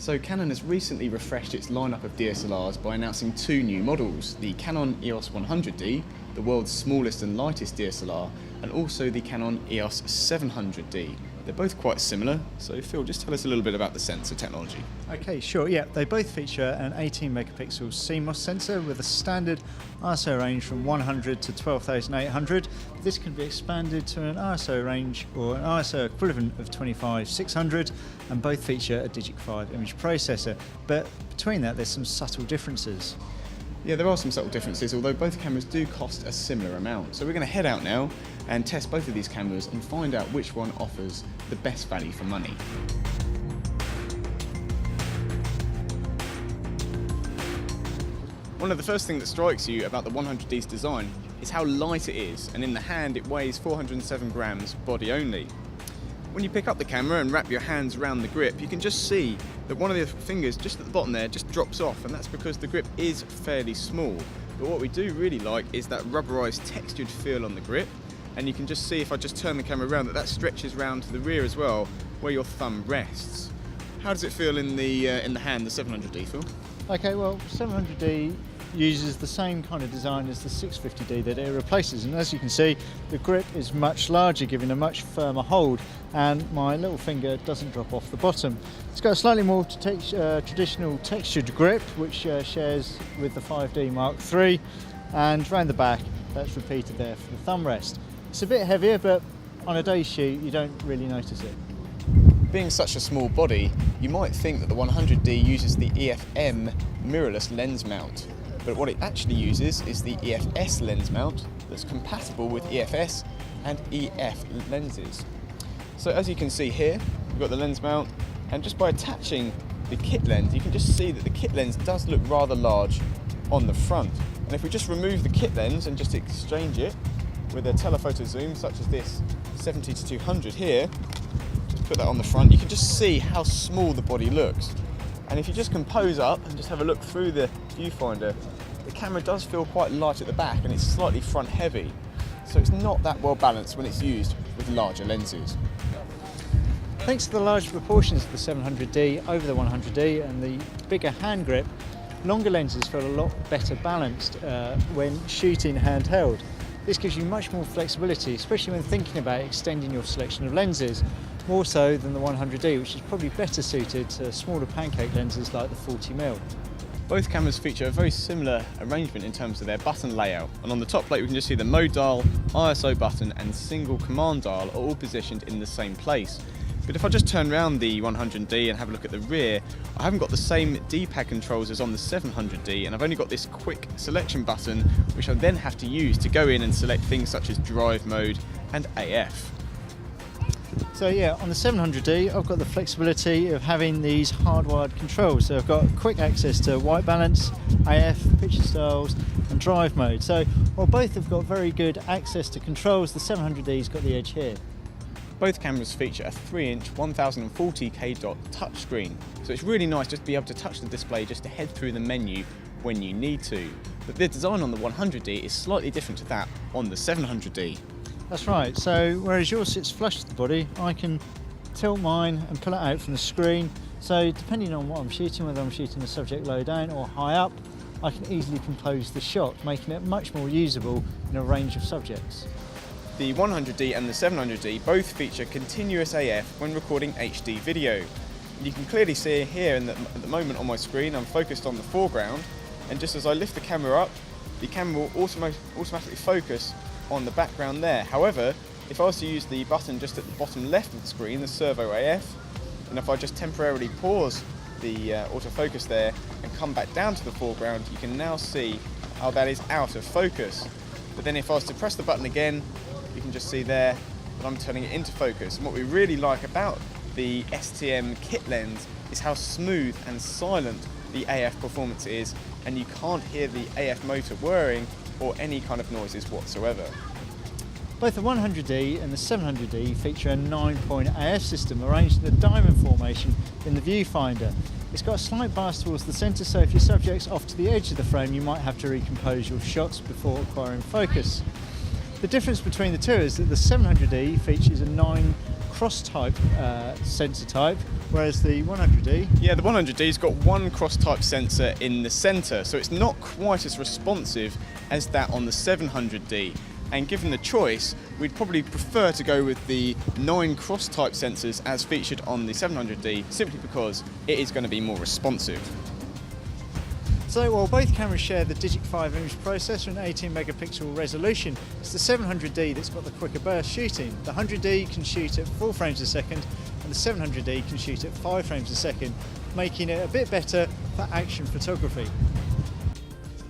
So Canon has recently refreshed its lineup of DSLRs by announcing two new models, the Canon EOS 100D, the world's smallest and lightest DSLR, and also the Canon EOS 700D. They're both quite similar, so Phil, just tell us a little bit about the sensor technology. Okay, sure, yeah. They both feature an 18 megapixel CMOS sensor with a standard ISO range from 100 to 12,800. This can be expanded to an ISO range or an ISO equivalent of 25,600, and both feature a Digic 5 image processor. But between that, there's some subtle differences. Yeah, there are some subtle differences, although both cameras do cost a similar amount. So we're going to head out now and test both of these cameras and find out which one offers the best value for money. One of the first things that strikes you about the 100D's design is how light it is, and in the hand it weighs 407 grams body only. When you pick up the camera and wrap your hands around the grip, you can just see that one of the fingers just at the bottom there just drops off, and that's because the grip is fairly small. But what we do really like is that rubberized textured feel on the grip, and you can just see if I just turn the camera around that stretches round to the rear as well, where your thumb rests. How does it feel in the hand, the 700D, Phil? Okay, well, 700D uses the same kind of design as the 650D that it replaces, and as you can see, the grip is much larger, giving a much firmer hold, and my little finger doesn't drop off the bottom. It's got a slightly more traditional textured grip, which shares with the 5D Mark III, and around the back that's repeated there for the thumb rest. It's a bit heavier, but on a day's shoot you don't really notice it. Being such a small body, you might think that the 100D uses the EF-M mirrorless lens mount, but what it actually uses is the EF-S lens mount that's compatible with EF-S and EF lenses. So as you can see here, we've got the lens mount, and just by attaching the kit lens, you can just see that the kit lens does look rather large on the front. And if we just remove the kit lens and just exchange it with a telephoto zoom such as this 70 to 200 here, just put that on the front, you can just see how small the body looks. And if you just compose up and just have a look through the viewfinder, the camera does feel quite light at the back, and it's slightly front heavy. So it's not that well balanced when it's used with larger lenses. Thanks to the larger proportions of the 700D over the 100D and the bigger hand grip, longer lenses feel a lot better balanced when shooting handheld. This gives you much more flexibility, especially when thinking about extending your selection of lenses, more so than the 100D, which is probably better suited to smaller pancake lenses like the 40mm. Both cameras feature a very similar arrangement in terms of their button layout, and on the top plate we can just see the mode dial, ISO button and single command dial are all positioned in the same place. But if I just turn around the 100D and have a look at the rear, I haven't got the same D-pad controls as on the 700D, and I've only got this quick selection button which I then have to use to go in and select things such as drive mode and AF. So yeah, on the 700D I've got the flexibility of having these hardwired controls. So I've got quick access to white balance, AF, picture styles and drive mode. So while both have got very good access to controls, the 700D's got the edge here. Both cameras feature a 3-inch 1040k dot touchscreen, so it's really nice just to be able to touch the display just to head through the menu when you need to. But the design on the 100D is slightly different to that on the 700D. That's right, so whereas yours sits flush to the body, I can tilt mine and pull it out from the screen, so depending on what I'm shooting, whether I'm shooting the subject low down or high up, I can easily compose the shot, making it much more usable in a range of subjects. The 100D and the 700D both feature continuous AF when recording HD video. You can clearly see here at the moment on my screen I'm focused on the foreground, and just as I lift the camera up, the camera will automatically focus on the background there. However, if I was to use the button just at the bottom left of the screen, the servo AF, and if I just temporarily pause the autofocus there and come back down to the foreground, you can now see how that is out of focus. But then if I was to press the button again, you can just see there that I'm turning it into focus. And what we really like about the STM kit lens is how smooth and silent the AF performance is, and you can't hear the AF motor whirring or any kind of noises whatsoever. Both the 100D and the 700D feature a 9-point AF system arranged in a diamond formation in the viewfinder. It's got a slight bias towards the centre, so if your subject's off to the edge of the frame you might have to recompose your shots before acquiring focus. The difference between the two is that the 700D features a 9 cross-type sensor type, whereas the 100D... Yeah, the 100D's got one cross-type sensor in the centre, so it's not quite as responsive as that on the 700D. And given the choice, we'd probably prefer to go with the 9 cross-type sensors as featured on the 700D, simply because it is going to be more responsive. So while both cameras share the Digic 5 image processor and 18 megapixel resolution, it's the 700D that's got the quicker burst shooting. The 100D can shoot at 4 frames a second and the 700D can shoot at 5 frames a second, making it a bit better for action photography.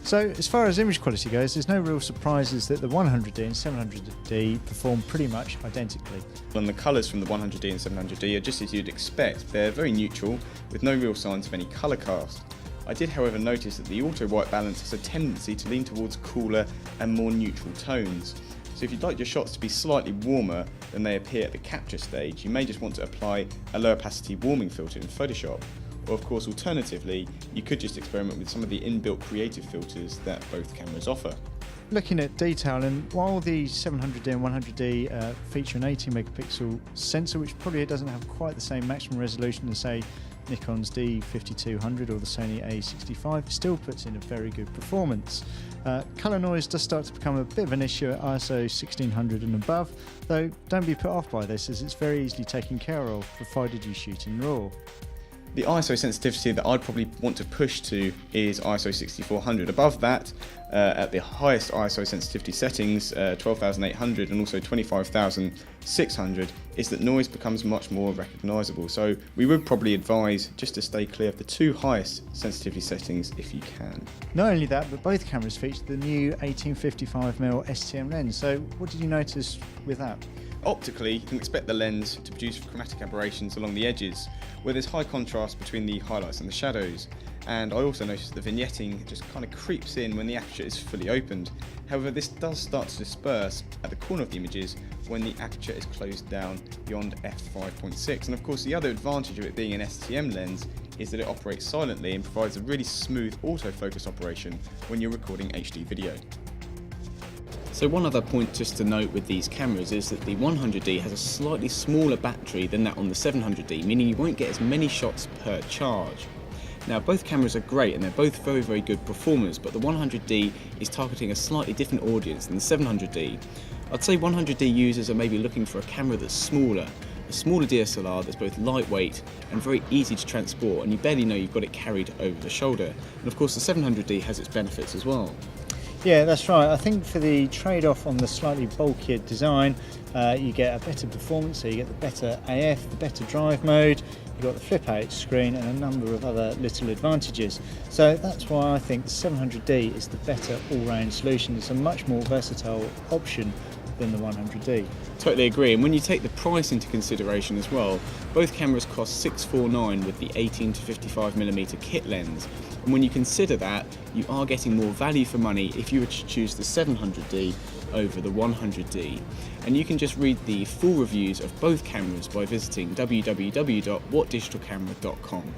So as far as image quality goes, there's no real surprises that the 100D and 700D perform pretty much identically. And the colours from the 100D and 700D are just as you'd expect. They're very neutral, with no real signs of any colour cast. I did, however, notice that the auto-white balance has a tendency to lean towards cooler and more neutral tones. So if you'd like your shots to be slightly warmer than they appear at the capture stage, you may just want to apply a low opacity warming filter in Photoshop. Or of course, alternatively, you could just experiment with some of the inbuilt creative filters that both cameras offer. Looking at detail, and while the 700D and 100D feature an 18 megapixel sensor, which probably doesn't have quite the same maximum resolution as, say, Nikon's D5200 or the Sony A65, still puts in a very good performance. Colour noise does start to become a bit of an issue at ISO 1600 and above, though don't be put off by this, as it's very easily taken care of, provided you shoot in RAW. The ISO sensitivity that I'd probably want to push to is ISO 6400. Above that, at the highest ISO sensitivity settings, 12,800 and also 25,600, is that noise becomes much more recognisable. So we would probably advise just to stay clear of the 2 highest sensitivity settings if you can. Not only that, but both cameras feature the new 1855mm STM lens. So what did you notice with that? Optically, you can expect the lens to produce chromatic aberrations along the edges, where there's high contrast between the highlights and the shadows. And I also noticed the vignetting just kind of creeps in when the aperture is fully opened. However, this does start to disperse at the corner of the images when the aperture is closed down beyond f5.6. And of course, the other advantage of it being an STM lens is that it operates silently and provides a really smooth autofocus operation when you're recording HD video. So one other point just to note with these cameras is that the 100D has a slightly smaller battery than that on the 700D, meaning you won't get as many shots per charge. Now both cameras are great and they're both very, very good performers, but the 100D is targeting a slightly different audience than the 700D. I'd say 100D users are maybe looking for a camera that's smaller, a smaller DSLR that's both lightweight and very easy to transport, and you barely know you've got it carried over the shoulder. And of course the 700D has its benefits as well. Yeah, that's right. I think for the trade-off on the slightly bulkier design, you get a better performance, so you get the better AF, the better drive mode, you've got the flip out screen and a number of other little advantages. So that's why I think the 700D is the better all-round solution. It's a much more versatile option than the 100D. Totally agree, and when you take the price into consideration as well, both cameras cost $649 with the 18 to 55mm kit lens. And when you consider that, you are getting more value for money if you were to choose the 700D over the 100D. And you can just read the full reviews of both cameras by visiting www.whatdigitalcamera.com.